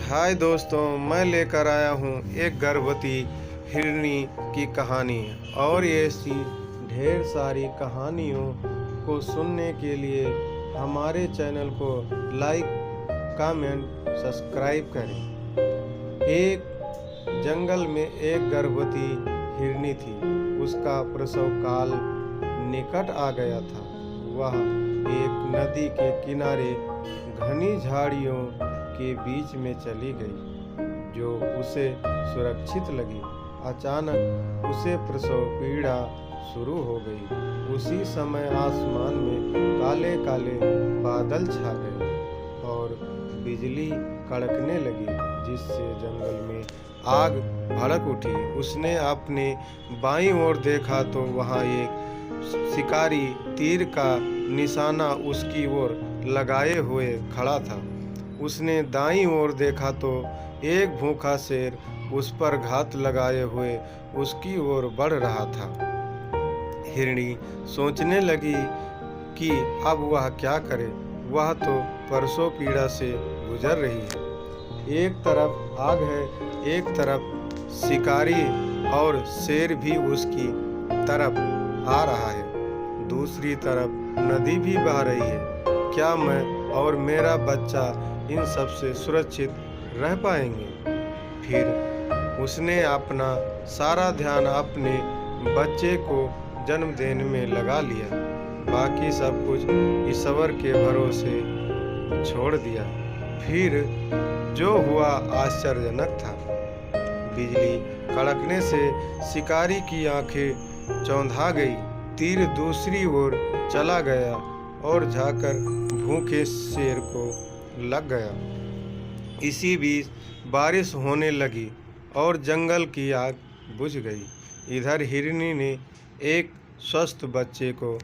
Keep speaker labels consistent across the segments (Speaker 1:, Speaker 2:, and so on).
Speaker 1: हाय दोस्तों, मैं लेकर आया हूँ एक गर्भवती हिरनी की कहानी। और ऐसी ढेर सारी कहानियों को सुनने के लिए हमारे चैनल को लाइक, कमेंट, सब्सक्राइब करें। एक जंगल में एक गर्भवती हिरनी थी। उसका प्रसव काल निकट आ गया था। वह एक नदी के किनारे घनी झाड़ियों के बीच में चली गई, जो उसे सुरक्षित लगी। अचानक उसे प्रसव पीड़ा शुरू हो गई। उसी समय आसमान में काले काले बादल छा गए और बिजली कड़कने लगी, जिससे जंगल में आग भड़क उठी। उसने अपने बाईं ओर देखा तो वहां एक शिकारी तीर का निशाना उसकी ओर लगाए हुए खड़ा था। उसने दाईं ओर देखा तो एक भूखा शेर उस पर घात लगाए हुए उसकी ओर बढ़ रहा था। हिरनी सोचने लगी कि अब वह क्या करे। वह तो प्रसव पीड़ा से गुजर रही है। एक तरफ आग है, एक तरफ शिकारी, और शेर भी उसकी तरफ आ रहा है। दूसरी तरफ नदी भी बह रही है। क्या मैं और मेरा बच्चा इन सब से सुरक्षित रह पाएंगे? फिर उसने अपना सारा ध्यान अपने बच्चे को जन्म देने में लगा लिया। बाकी सब कुछ ईश्वर के भरोसे छोड़ दिया। फिर जो हुआ आश्चर्यजनक था। बिजली कड़कने से शिकारी की आंखें चौंधा गई। तीर दूसरी ओर चला गया और जाकर भूखे शेर को लग गया। इसी बीच बारिश होने लगी और जंगल की आग बुझ गई। इधर हिरनी ने एक स्वस्थ बच्चे को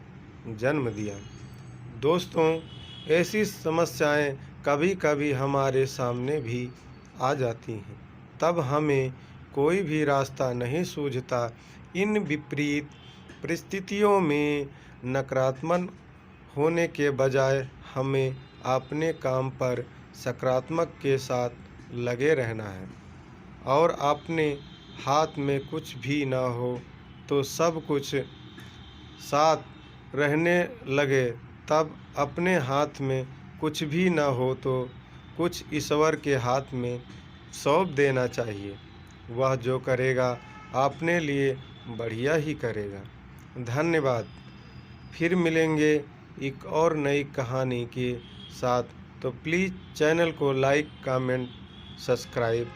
Speaker 1: जन्म दिया। दोस्तों, ऐसी समस्याएं कभी कभी हमारे सामने भी आ जाती हैं। तब हमें कोई भी रास्ता नहीं सूझता। इन विपरीत परिस्थितियों में नकारात्मक होने के बजाय हमें अपने काम पर सकारात्मक के साथ लगे रहना है। और अपने हाथ में कुछ भी ना हो तो सब कुछ साथ रहने लगे। तब अपने हाथ में कुछ भी ना हो तो कुछ ईश्वर के हाथ में सौंप देना चाहिए। वह जो करेगा अपने लिए बढ़िया ही करेगा। धन्यवाद। फिर मिलेंगे एक और नई कहानी के साथ। तो प्लीज़ चैनल को लाइक, कमेंट, सब्सक्राइब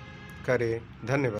Speaker 1: करें। धन्यवाद।